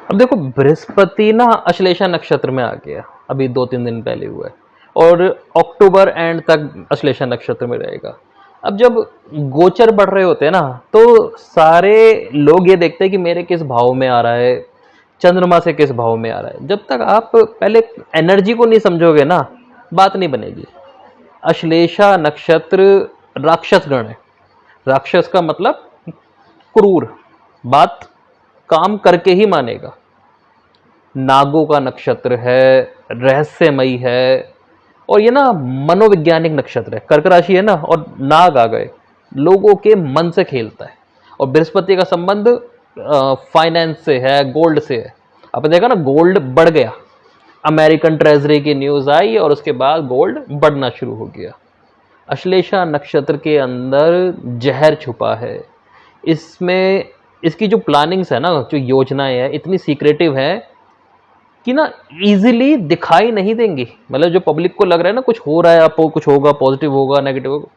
अब देखो, बृहस्पति ना अश्लेषा नक्षत्र में आ गया, अभी 2-3 दिन पहले हुआ है, और अक्टूबर एंड तक अश्लेषा नक्षत्र में रहेगा। अब जब गोचर बढ़ रहे होते हैं ना, तो सारे लोग ये देखते हैं कि मेरे किस भाव में आ रहा है, चंद्रमा से किस भाव में आ रहा है। जब तक आप पहले एनर्जी को नहीं समझोगे ना, बात नहीं बनेगी। अश्लेषा नक्षत्र राक्षस गण है। राक्षस का मतलब क्रूर, बात काम करके ही मानेगा। नागों का नक्षत्र है, रहस्यमयी है, और ये ना मनोवैज्ञानिक नक्षत्र है। कर्क राशि है ना, और नाग आ गए, लोगों के मन से खेलता है। और बृहस्पति का संबंध फाइनेंस से है, गोल्ड से है। आपने देखा ना, गोल्ड बढ़ गया, अमेरिकन ट्रेजरी की न्यूज आई और उसके बाद गोल्ड बढ़ना शुरू हो गया। अश्लेषा नक्षत्र के अंदर जहर छुपा है। इसमें इसकी जो प्लानिंग्स है ना, जो योजनाएं हैं, इतनी सीक्रेटिव है कि ना इजीली दिखाई नहीं देंगी। मतलब जो पब्लिक को लग रहा है ना कुछ हो रहा है, आपको कुछ होगा, पॉजिटिव होगा, नेगेटिव होगा,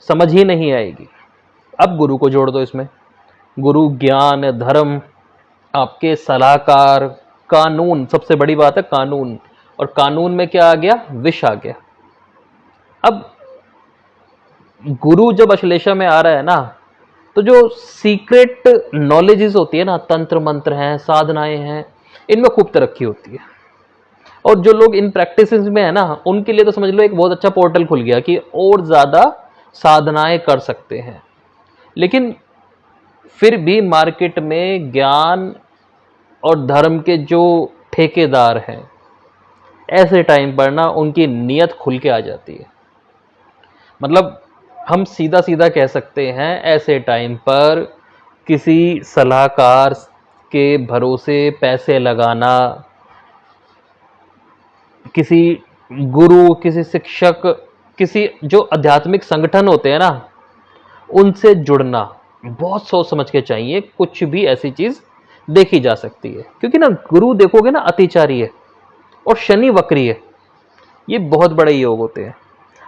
समझ ही नहीं आएगी। अब गुरु को जोड़ दो इसमें। गुरु ज्ञान, धर्म, आपके सलाहकार, कानून, सबसे बड़ी बात है कानून। और कानून में क्या आ गया? विष आ गया। अब गुरु जब अश्लेषा में आ रहा है ना, तो जो सीक्रेट नॉलेजेस होती है ना, तंत्र मंत्र हैं, साधनाएं हैं, इनमें खूब तरक्की होती है। और जो लोग इन प्रैक्टिस में है ना, उनके लिए तो समझ लो एक बहुत अच्छा पोर्टल खुल गया कि और ज्यादा साधनाएं कर सकते हैं। लेकिन फिर भी मार्केट में ज्ञान और धर्म के जो ठेकेदार हैं, ऐसे टाइम पर ना उनकी नीयत खुल के आ जाती है। मतलब हम सीधा सीधा कह सकते हैं, ऐसे टाइम पर किसी सलाहकार के भरोसे पैसे लगाना, किसी गुरु, किसी शिक्षक, किसी जो आध्यात्मिक संगठन होते हैं ना, उनसे जुड़ना बहुत सोच समझ के चाहिए। कुछ भी ऐसी चीज देखी जा सकती है, क्योंकि ना गुरु देखोगे ना अतिचारी है और शनि वक्री है। ये बहुत बड़े योग होते हैं।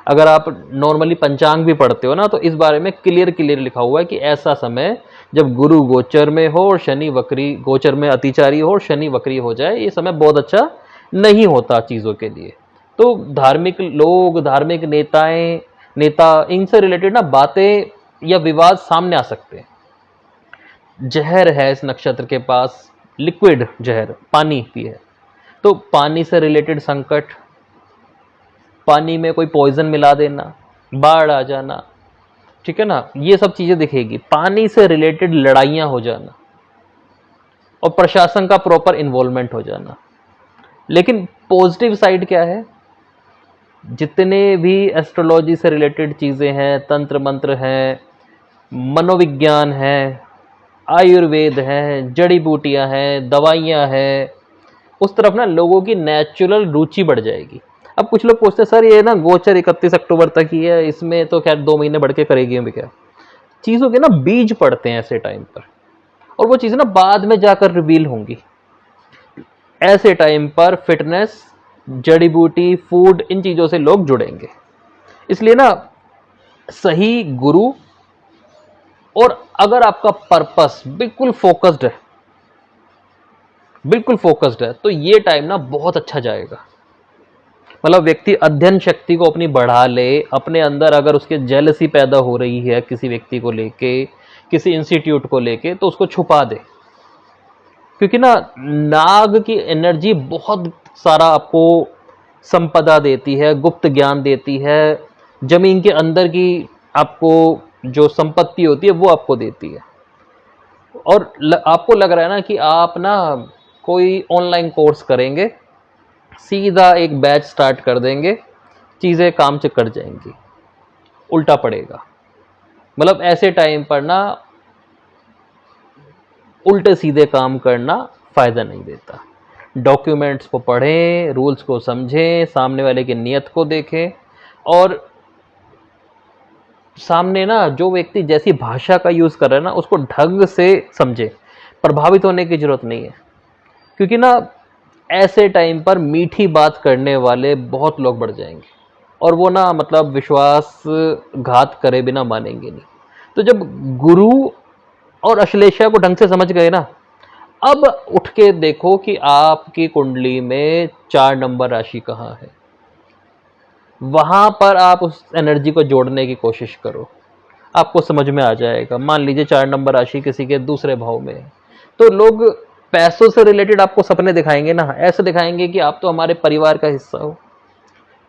अगर आप नॉर्मली पंचांग भी पढ़ते हो ना, तो इस बारे में क्लियर क्लियर लिखा हुआ है कि ऐसा समय जब गुरु गोचर में हो और शनि वक्री, गोचर में अतिचारी हो और शनि वक्री हो जाए, ये समय बहुत अच्छा नहीं होता चीज़ों के लिए। तो धार्मिक लोग, धार्मिक नेता, इनसे रिलेटेड ना बातें या विवाद सामने आ सकते हैं। जहर है इस नक्षत्र के पास, लिक्विड जहर, पानी भी है, तो पानी से रिलेटेड संकट, पानी में कोई पॉइजन मिला देना, बाढ़ आ जाना, ठीक है ना, ये सब चीजें दिखेगी। पानी से रिलेटेड लड़ाइयां हो जाना और प्रशासन का प्रॉपर इन्वॉल्वमेंट हो जाना। लेकिन पॉजिटिव साइड क्या है? जितने भी एस्ट्रोलॉजी से रिलेटेड चीजें हैं, तंत्र मंत्र हैं, मनोविज्ञान है, आयुर्वेद है, जड़ी बूटियां हैं, दवाइयां हैं, उस तरफ ना लोगों की नेचुरल रुचि बढ़ जाएगी। अब कुछ लोग पूछते हैं, सर ये ना गोचर 31 अक्टूबर तक ही है, इसमें तो खैर 2 महीने बढ़ के करेगी अभी क्या? चीज़ों के ना बीज पड़ते हैं ऐसे टाइम पर, और वो चीज़ें ना बाद में जाकर रिवील होंगी। ऐसे टाइम पर फिटनेस, जड़ी बूटी, फूड, इन चीज़ों से लोग जुड़ेंगे। इसलिए ना सही गुरु, और अगर आपका पर्पस बिल्कुल फोकस्ड है, तो ये टाइम ना बहुत अच्छा जाएगा। मतलब व्यक्ति अध्ययन शक्ति को अपनी बढ़ा ले, अपने अंदर अगर उसके जेलसी पैदा हो रही है किसी व्यक्ति को लेके, किसी इंस्टीट्यूट को लेके, तो उसको छुपा दे। क्योंकि ना नाग की एनर्जी बहुत सारा आपको संपदा देती है, गुप्त ज्ञान देती है, जमीन के अंदर की आपको जो संपत्ति होती है वो आपको देती है। और आपको लग रहा है ना कि आप ना कोई ऑनलाइन कोर्स करेंगे, सीधा एक बैच स्टार्ट कर देंगे, चीज़ें काम से कट जाएंगी, उल्टा पड़ेगा। मतलब ऐसे टाइम पर ना उल्टे सीधे काम करना फ़ायदा नहीं देता। डॉक्यूमेंट्स को पढ़ें, रूल्स को समझें, सामने वाले की नीयत को देखें, और सामने ना जो व्यक्ति जैसी भाषा का यूज़ कर रहा है ना, उसको ढंग से समझे। प्रभावित होने की ज़रूरत नहीं है, क्योंकि ना ऐसे टाइम पर मीठी बात करने वाले बहुत लोग बढ़ जाएंगे, और वो ना मतलब विश्वासघात करे बिना मानेंगे नहीं। तो जब गुरु और अश्लेषा को ढंग से समझ गए ना, अब उठ के देखो कि आपकी कुंडली में 4 नंबर राशि कहाँ है, वहां पर आप उस एनर्जी को जोड़ने की कोशिश करो, आपको समझ में आ जाएगा। मान लीजिए 4 नंबर राशि किसी के दूसरे भाव में है, तो लोग पैसों से रिलेटेड आपको सपने दिखाएंगे ना, ऐसे दिखाएंगे कि आप तो हमारे परिवार का हिस्सा हो।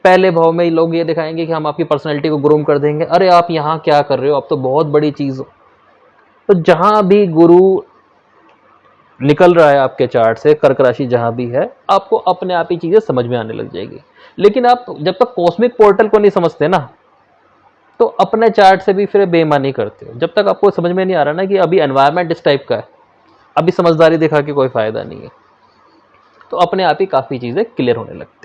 पहले भाव में ही लोग ये दिखाएंगे कि हम आपकी पर्सनैलिटी को ग्रूम कर देंगे, अरे आप यहाँ क्या कर रहे हो, आप तो बहुत बड़ी चीज हो। तो जहां भी गुरु निकल रहा है आपके चार्ट से, कर्क राशि जहां भी है, आपको अपने आप ही चीजें समझ में आने लग जाएगी। लेकिन आप जब तक कॉस्मिक पोर्टल को नहीं समझते ना, तो अपने चार्ट से भी फिर बेईमानी करते हो। जब तक आपको समझ में नहीं आ रहा ना कि अभी एनवायरनमेंट इस टाइप का है, अभी समझदारी दिखा के कोई फायदा नहीं है, तो अपने आप ही काफी चीजें क्लियर होने लगती हैं।